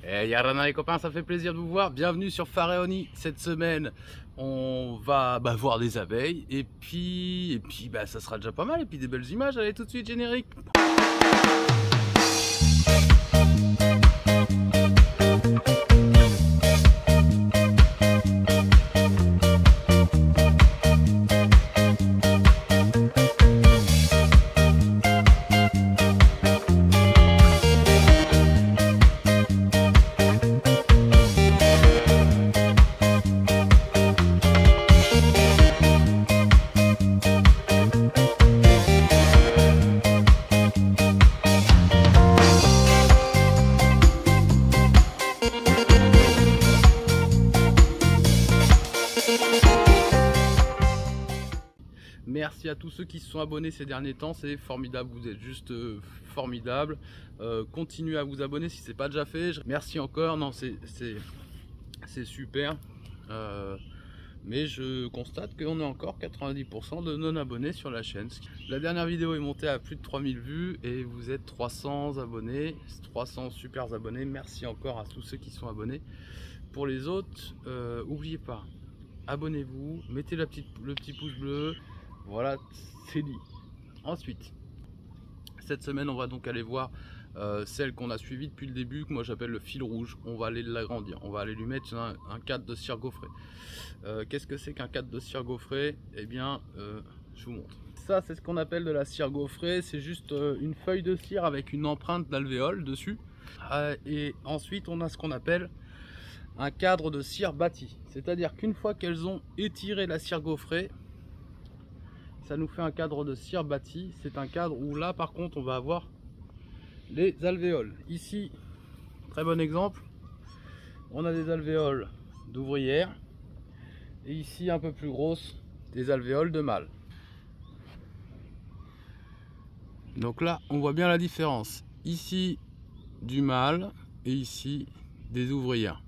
Et Yarana les copains, ça fait plaisir de vous voir. Bienvenue sur Pharaoni. Cette semaine, on va voir des abeilles et puis ça sera déjà pas mal. Et puis des belles images. Allez, tout de suite générique. Merci à tous ceux qui se sont abonnés ces derniers temps, c'est formidable, vous êtes juste formidables. Continuez à vous abonner si ce n'est pas déjà fait. Merci encore, non c'est super. Mais je constate qu'on est encore 90% de non-abonnés sur la chaîne. La dernière vidéo est montée à plus de 3000 vues et vous êtes 300 abonnés, 300 super abonnés. Merci encore à tous ceux qui sont abonnés. Pour les autres, n'oubliez pas, abonnez-vous, mettez le petit pouce bleu. Voilà, c'est dit. Ensuite, cette semaine, on va donc aller voir celle qu'on a suivie depuis le début, que moi j'appelle le fil rouge. On va aller l'agrandir, on va aller lui mettre un cadre de cire gaufrée. Qu'est-ce que c'est qu'un cadre de cire gaufrée? Eh bien, je vous montre. Ça, c'est ce qu'on appelle de la cire gaufrée. C'est juste une feuille de cire avec une empreinte d'alvéole dessus. Et ensuite, on a ce qu'on appelle un cadre de cire bâti. C'est-à-dire qu'une fois qu'elles ont étiré la cire gaufrée, ça nous fait un cadre de cire bâti. C'est un cadre où là par contre on va avoir les alvéoles. Ici, très bon exemple, on a des alvéoles d'ouvrière et ici un peu plus grosses, des alvéoles de mâle. Donc là on voit bien la différence, ici du mâle et ici des ouvrières.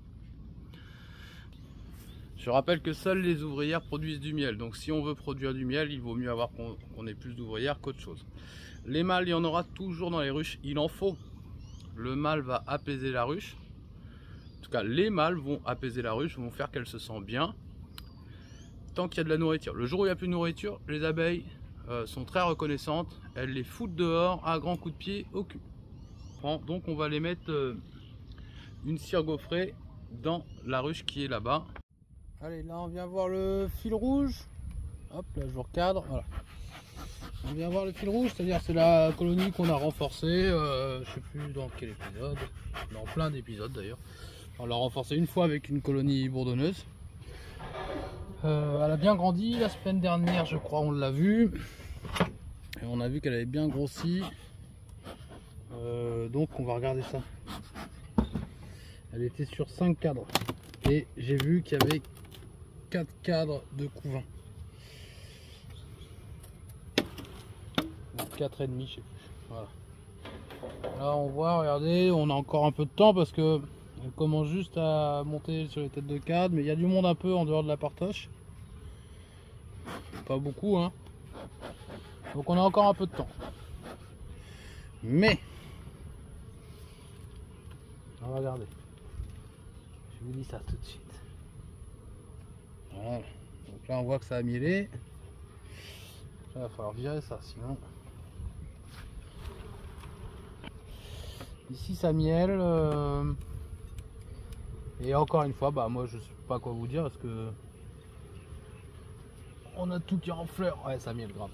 Je rappelle que seules les ouvrières produisent du miel, donc si on veut produire du miel, il vaut mieux avoir qu'on ait plus d'ouvrières qu'autre chose. Les mâles, il y en aura toujours dans les ruches, il en faut. Le mâle va apaiser la ruche. En tout cas, les mâles vont apaiser la ruche, vont faire qu'elle se sent bien tant qu'il y a de la nourriture. Le jour où il n'y a plus de nourriture, les abeilles sont très reconnaissantes, elles les foutent dehors à grands coups de pied au cul. Donc on va les mettre une cire gaufrée dans la ruche qui est là-bas. Allez, là on vient voir le fil rouge. Hop, là je vous recadre. Voilà. On vient voir le fil rouge, c'est-à-dire c'est la colonie qu'on a renforcée. Je sais plus dans quel épisode. Dans plein d'épisodes d'ailleurs. On l'a renforcée une fois avec une colonie bourdonneuse. Elle a bien grandi la semaine dernière, je crois, on l'a vu. Et on a vu qu'elle avait bien grossi. Donc on va regarder ça. Elle était sur 5 cadres. Et j'ai vu qu'il y avait 4 cadres de couvain. 4,5, je sais plus. Voilà. Là on voit, regardez, on a encore un peu de temps parce que on commence juste à monter sur les têtes de cadre, mais il y a du monde un peu en dehors de la partage. Pas beaucoup, hein. Donc on a encore un peu de temps. Mais on va regarder. Je vous dis ça tout de suite. Voilà. Donc là on voit que ça a mielé. Là, il va falloir virer ça sinon. Ici ça miel. Et encore une fois, moi je sais pas quoi vous dire parce que on a tout qui est en fleurs. Ouais, ça miel grave.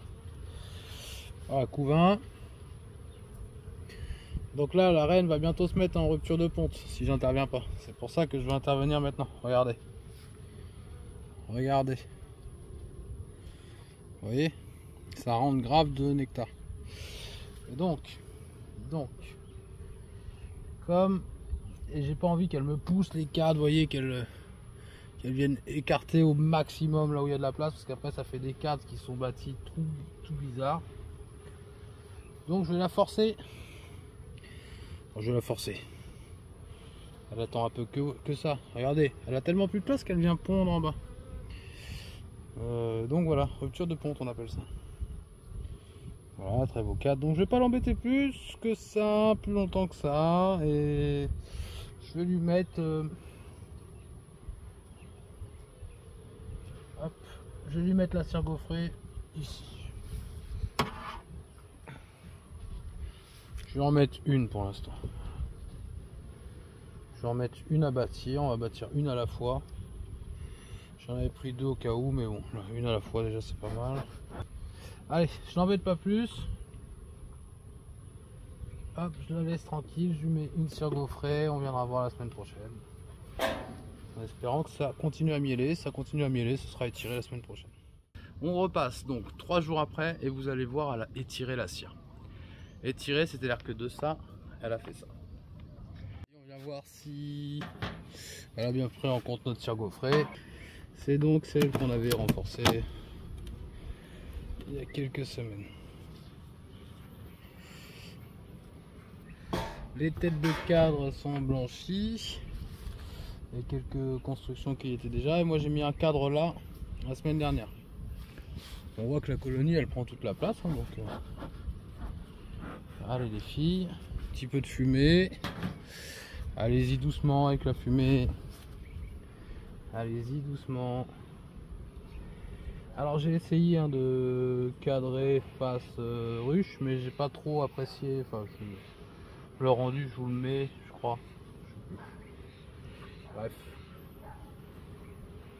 Voilà, couvain. Donc là la reine va bientôt se mettre en rupture de ponte si j'interviens pas. C'est pour ça que je vais intervenir maintenant. Regardez. Regardez. Vous voyez, ça rentre grave de nectar. Et donc comme j'ai pas envie qu'elle me pousse les cadres, vous voyez, qu'elle vienne écarter au maximum là où il y a de la place, parce qu'après ça fait des cadres qui sont bâtis tout bizarre. Donc je vais la forcer. Je vais la forcer. Elle attend un peu que ça. Regardez, elle a tellement plus de place qu'elle vient pondre en bas. Donc voilà, rupture de ponte on appelle ça. Voilà, très beau cadre. Donc je vais pas l'embêter plus que ça, plus longtemps que ça. Et je vais lui mettre hop, je vais lui mettre la cire gaufrée ici. Je vais en mettre une pour l'instant. Je vais en mettre une à bâtir, on va bâtir une à la fois. J'en avais pris deux au cas où, mais bon, une à la fois déjà c'est pas mal. Allez, je n'embête pas plus. Hop, je la laisse tranquille, je lui mets une cire gaufrée, on viendra voir la semaine prochaine. En espérant que ça continue à mieler, ce sera étiré la semaine prochaine. On repasse donc 3 jours après et vous allez voir, elle a étiré la cire. Étiré, c'est-à-dire que de ça, elle a fait ça. On vient voir si elle a bien pris en compte notre cire gaufrée. C'est donc celle qu'on avait renforcée il y a quelques semaines. Les têtes de cadre sont blanchies. Il y a quelques constructions qui y étaient déjà. Et moi j'ai mis un cadre là la semaine dernière. On voit que la colonie elle prend toute la place. Hein, donc, allez les filles, un petit peu de fumée. Allez-y doucement avec la fumée. Allez-y doucement. Alors j'ai essayé de cadrer face ruche, mais j'ai pas trop apprécié. Enfin, le rendu, je vous le mets, je crois. Bref.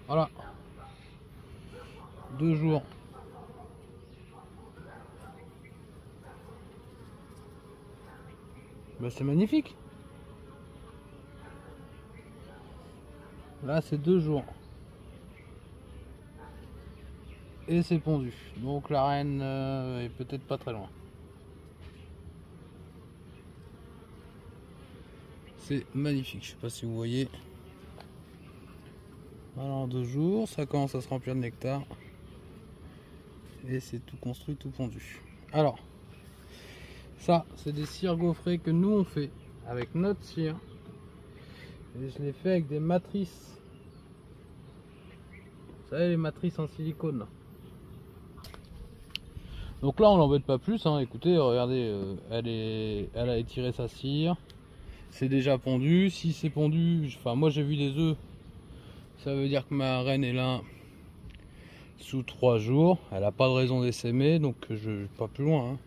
Voilà. 2 jours. Ben, c'est magnifique. Là, c'est 2 jours. Et c'est pondu. Donc la reine est peut-être pas très loin. C'est magnifique, je sais pas si vous voyez. Voilà, en 2 jours, ça commence à se remplir de nectar. Et c'est tout construit, tout pondu. Alors, ça, c'est des cires gaufrées que nous on fait avec notre cire. Et je l'ai fait avec des matrices. Vous savez, les matrices en silicone. Donc là, on l'embête pas plus. Hein. Écoutez, regardez, elle a étiré sa cire. C'est déjà pondu. Si c'est pondu, enfin moi j'ai vu des œufs, ça veut dire que ma reine est là sous 3 jours. Elle n'a pas de raison d'essaimer, donc je vais pas plus loin. Hein.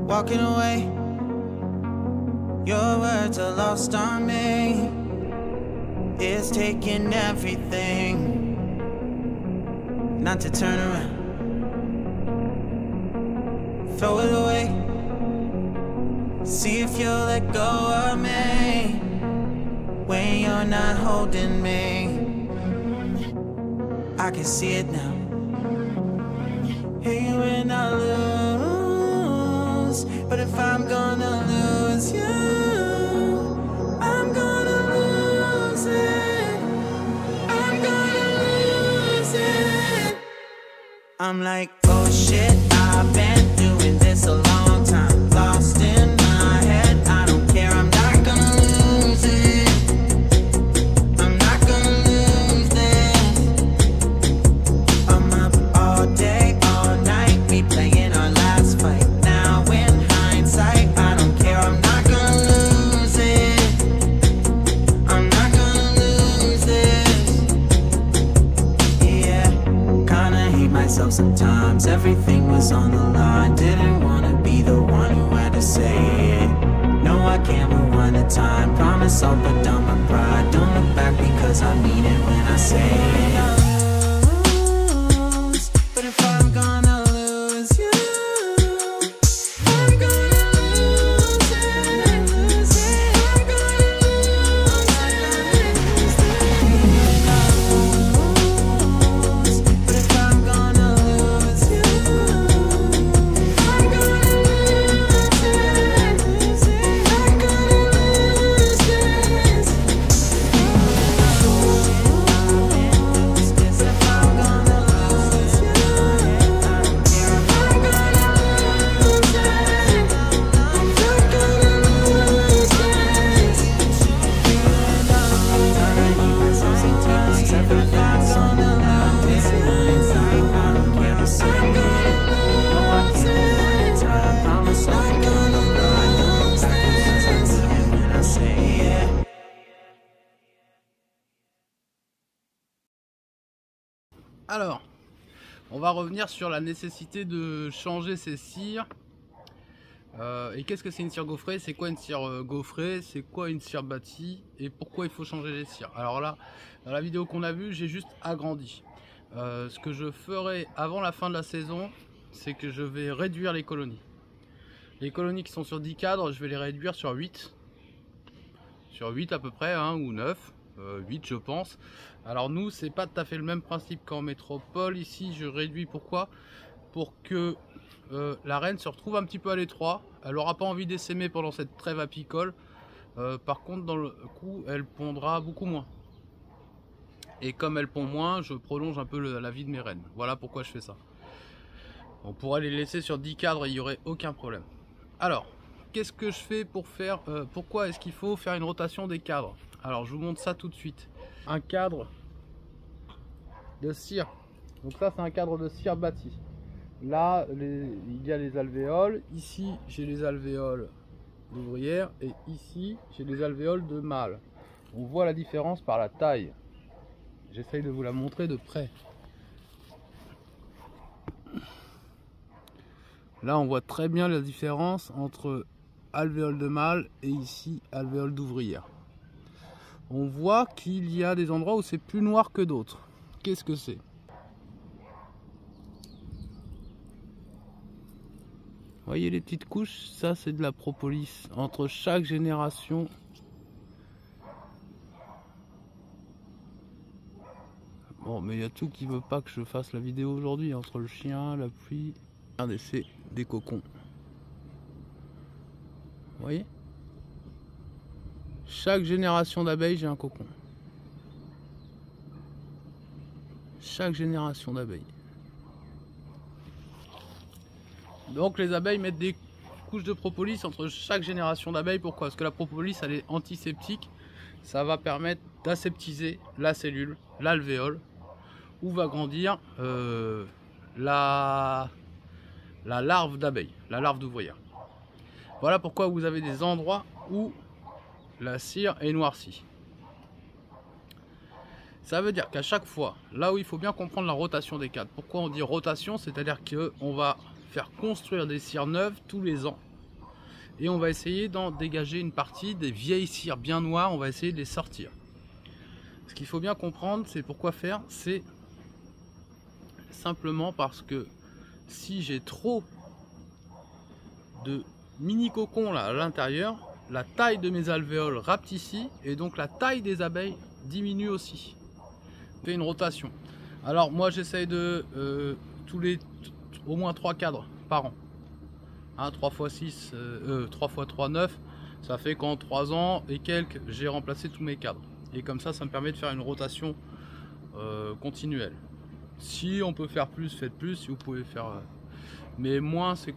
Walking away, your words are lost on me. It's taking everything not to turn around. Throw it away, see if you'll let go of me when you're not holding me. I can see it now. Hey, when I lose, but if I'm gonna lose you, I'm gonna lose it. I'm gonna lose it. I'm like, oh shit, I've been doing this a long time. Lost in my head, I don't care, I'm not gonna lose it. I'm not gonna lose this. I'm up all day, all night, we playing our last fight. Now in hindsight, I don't care, I'm not gonna lose it. I'm not gonna lose this. Yeah, kinda hate myself sometimes. Everything was on the line. Didn't wanna be the one who had to say it. No, I can't rewind the time. Promise I'll put down my pride. Don't look back because I mean it when I say it. But if I'm gonna lose you, I'm gonna lose it. I'm gonna lose it. But if I'm gonna lose you, I'm gonna lose it. I'm gonna lose this. Alors, on va revenir sur la nécessité de changer ces cires. Et qu'est-ce que c'est une cire gaufrée? C'est quoi une cire gaufrée? C'est quoi une cire bâtie? Et pourquoi il faut changer les cires? Alors là, dans la vidéo qu'on a vue, j'ai juste agrandi. Ce que je ferai avant la fin de la saison, c'est que je vais réduire les colonies. Les colonies qui sont sur 10 cadres, je vais les réduire sur 8. Sur 8 à peu près, hein, ou 9. 8 je pense. Alors nous, c'est pas tout à fait le même principe qu'en métropole. Ici, je réduis. Pourquoi? Pour que la reine se retrouve un petit peu à l'étroit. Elle n'aura pas envie d'essaimer pendant cette trêve apicole. Par contre, dans le coup, elle pondra beaucoup moins. Et comme elle pond moins, je prolonge un peu la vie de mes rennes. Voilà pourquoi je fais ça. On pourrait les laisser sur 10 cadres et il n'y aurait aucun problème. Alors, qu'est-ce que je fais pour faire pourquoi est-ce qu'il faut faire une rotation des cadres? Alors, je vous montre ça tout de suite. Un cadre de cire. Donc ça, c'est un cadre de cire bâti. Là, il y a les alvéoles. Ici, j'ai les alvéoles d'ouvrière. Et ici, j'ai les alvéoles de mâle. On voit la différence par la taille. J'essaye de vous la montrer de près. Là, on voit très bien la différence entre alvéole de mâle et ici, alvéole d'ouvrière. On voit qu'il y a des endroits où c'est plus noir que d'autres. Qu'est-ce que c'est? Voyez les petites couches? Ça, c'est de la propolis. Entre chaque génération, bon, mais il y a tout qui veut pas que je fasse la vidéo aujourd'hui. Entre le chien, la pluie. Regardez, c'est des cocons. Vous voyez? Chaque génération d'abeilles, j'ai un cocon. Chaque génération d'abeilles. Donc les abeilles mettent des couches de propolis entre chaque génération d'abeilles. Pourquoi? Parce que la propolis, elle est antiseptique. Ça va permettre d'aseptiser la cellule, l'alvéole, où va grandir la larve d'abeille, la larve d'ouvrière. Voilà pourquoi vous avez des endroits où la cire est noircie. Ça veut dire qu'à chaque fois, là où il faut bien comprendre la rotation des cadres. Pourquoi on dit rotation? C'est-à-dire qu'on va faire construire des cires neuves tous les ans. Et on va essayer d'en dégager une partie des vieilles cires bien noires, on va essayer de les sortir. Ce qu'il faut bien comprendre, c'est pourquoi faire, c'est simplement parce que si j'ai trop de mini cocons là à l'intérieur, la taille de mes alvéoles rapetissit et donc la taille des abeilles diminue aussi. On fait une rotation. Alors moi j'essaye de au moins 3 cadres par an. 3 x 6, 3 x 3, 9. Ça fait qu'en 3 ans et quelques, j'ai remplacé tous mes cadres. Et comme ça me permet de faire une rotation continuelle. Si on peut faire plus, faites plus. Si vous pouvez faire... mais moins, c'est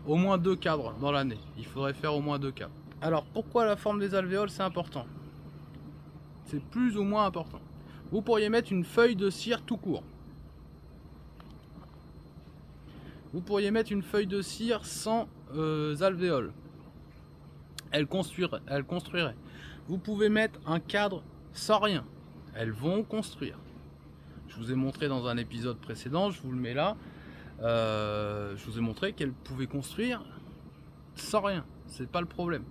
au moins 2 cadres dans l'année. Il faudrait faire au moins 2 cadres. Alors pourquoi la forme des alvéoles c'est important? C'est plus ou moins important. Vous pourriez mettre une feuille de cire tout court. Vous pourriez mettre une feuille de cire sans alvéoles. Elle construirait. Vous pouvez mettre un cadre sans rien. Elles vont construire. Je vous ai montré dans un épisode précédent, je vous le mets là. Je vous ai montré qu'elles pouvaient construire sans rien. C'est pas le problème.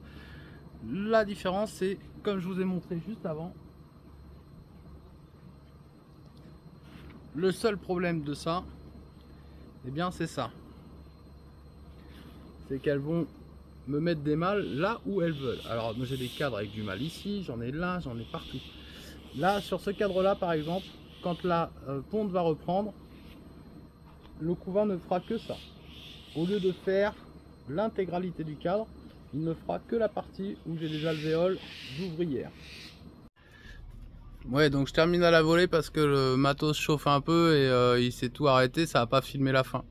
La différence, c'est comme je vous ai montré juste avant. Le seul problème de ça, eh bien c'est ça. C'est qu'elles vont me mettre des mâles là où elles veulent. Alors moi j'ai des cadres avec du mâle ici, j'en ai là, j'en ai partout. Là sur ce cadre là par exemple, quand la ponte va reprendre, le couvain ne fera que ça. Au lieu de faire l'intégralité du cadre, il ne fera que la partie où j'ai des alvéoles d'ouvrière. Ouais, donc je termine à la volée parce que le matos chauffe un peu et il s'est tout arrêté, ça n'a pas filmé la fin.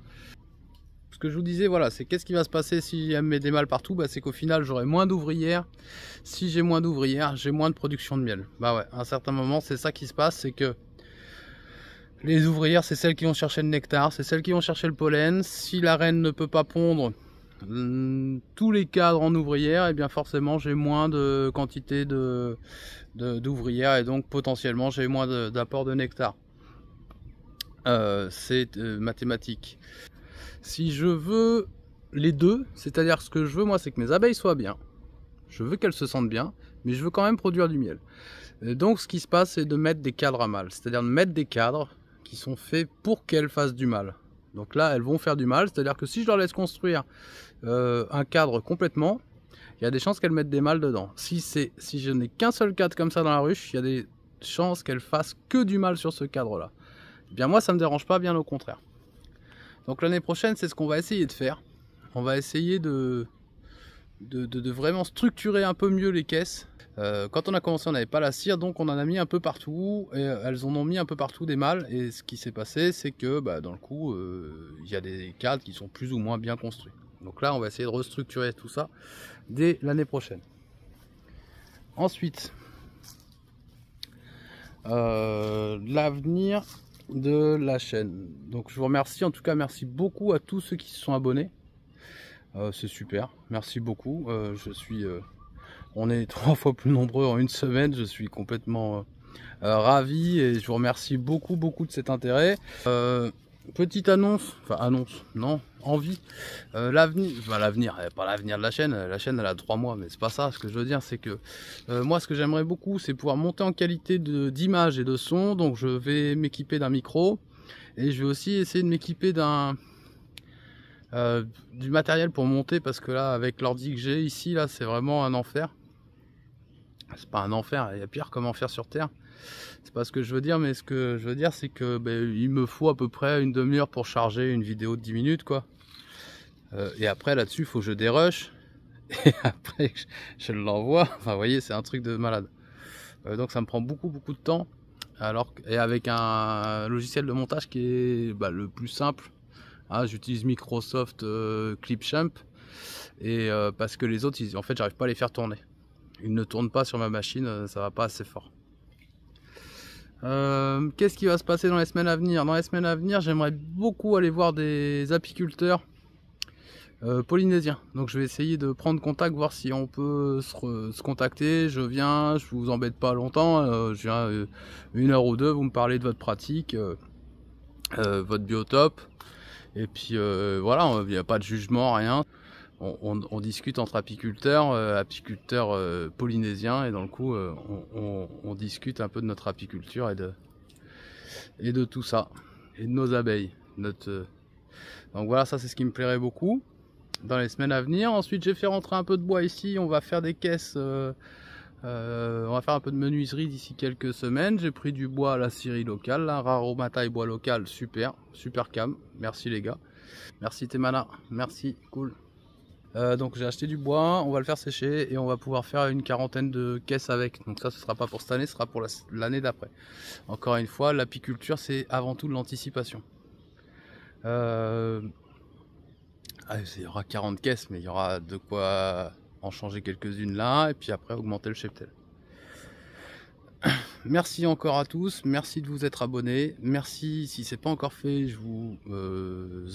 Ce que je vous disais, voilà, c'est qu'est-ce qui va se passer si elle met des mâles partout, c'est qu'au final j'aurai moins d'ouvrières. Si j'ai moins d'ouvrières, j'ai moins de production de miel. Bah ouais, à un certain moment c'est ça qui se passe, c'est que les ouvrières c'est celles qui vont chercher le nectar, c'est celles qui vont chercher le pollen. Si la reine ne peut pas pondre tous les cadres en ouvrière, et bien forcément j'ai moins de quantité d'ouvrières et donc potentiellement j'ai moins d'apport de nectar. c'est mathématique. Si je veux les deux, c'est-à-dire ce que je veux moi, c'est que mes abeilles soient bien. Je veux qu'elles se sentent bien, mais je veux quand même produire du miel. Donc ce qui se passe, c'est de mettre des cadres à mâles, c'est-à-dire de mettre des cadres qui sont faits pour qu'elles fassent du mâle. Donc là, elles vont faire du mâle, c'est-à-dire que si je leur laisse construire un cadre complètement, il y a des chances qu'elles mettent des mâles dedans. Si je n'ai qu'un seul cadre comme ça dans la ruche, il y a des chances qu'elles fassent que du mâle sur ce cadre-là. Eh bien moi, ça ne me dérange pas, bien au contraire. Donc l'année prochaine, c'est ce qu'on va essayer de faire. On va essayer de vraiment structurer un peu mieux les caisses. Quand on a commencé, on n'avait pas la cire, donc on en a mis un peu partout, et elles en ont mis un peu partout des mâles, et ce qui s'est passé, c'est que dans le coup, il y a des cadres qui sont plus ou moins bien construits. Donc là, on va essayer de restructurer tout ça dès l'année prochaine. Ensuite, l'avenir de la chaîne. Donc je vous remercie, en tout cas merci beaucoup à tous ceux qui se sont abonnés. C'est super, merci beaucoup. On est 3 fois plus nombreux en une semaine, je suis complètement ravi et je vous remercie beaucoup de cet intérêt. Petite annonce, envie. L'avenir, pas l'avenir de la chaîne elle a 3 mois, mais c'est pas ça. Ce que je veux dire, c'est que moi ce que j'aimerais beaucoup, c'est pouvoir monter en qualité d'image et de son. Donc je vais m'équiper d'un micro et je vais aussi essayer de m'équiper du matériel pour monter, parce que là avec l'ordi que j'ai ici, là c'est vraiment un enfer. C'est pas un enfer, il y a pire comme enfer sur terre. C'est pas ce que je veux dire, mais ce que je veux dire, c'est que il me faut à peu près une demi-heure pour charger une vidéo de 10 minutes quoi. Et après là-dessus il faut que je dérush et après je l'envoie. Enfin vous voyez, c'est un truc de malade. Donc ça me prend beaucoup de temps, et avec un logiciel de montage qui est le plus simple. J'utilise Microsoft Clipchamp, et parce que les autres, en fait, j'arrive pas à les faire tourner. Ils ne tournent pas sur ma machine, ça va pas assez fort. Qu'est-ce qui va se passer dans les semaines à venir? Dans les semaines à venir, j'aimerais beaucoup aller voir des apiculteurs polynésiens. Donc je vais essayer de prendre contact, voir si on peut se contacter. Je viens, je vous embête pas longtemps, je viens 1 heure ou 2, vous me parlez de votre pratique, votre biotope. Et puis voilà, il n'y a pas de jugement, rien. On discute entre apiculteurs polynésiens, et dans le coup on discute un peu de notre apiculture et de tout ça, et de nos abeilles. Donc voilà, ça c'est ce qui me plairait beaucoup dans les semaines à venir. Ensuite j'ai fait rentrer un peu de bois ici, on va faire des caisses, on va faire un peu de menuiserie d'ici quelques semaines. J'ai pris du bois à la scierie locale, là, Raromatai bois local, super cam, merci les gars, merci Temana, merci, cool. Donc j'ai acheté du bois, on va le faire sécher et on va pouvoir faire une 40aine de caisses avec. Donc ça, ce sera pas pour cette année, ce sera pour l'année d'après. Encore une fois, l'apiculture, c'est avant tout de l'anticipation. Il y aura 40 caisses, mais il y aura de quoi en changer quelques-unes là, et puis après augmenter le cheptel. Merci encore à tous, merci de vous être abonnés, merci si c'est pas encore fait, je vous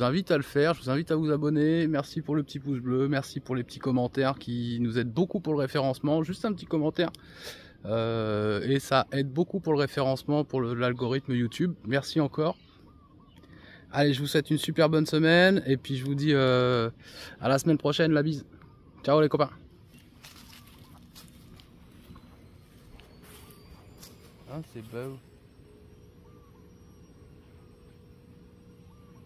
invite à le faire, je vous invite à vous abonner, merci pour le petit pouce bleu, merci pour les petits commentaires qui nous aident beaucoup pour le référencement, juste un petit commentaire, et ça aide beaucoup pour le référencement, pour l'algorithme YouTube, merci encore. Allez, je vous souhaite une super bonne semaine, et puis je vous dis à la semaine prochaine, la bise, ciao les copains. C'est beau.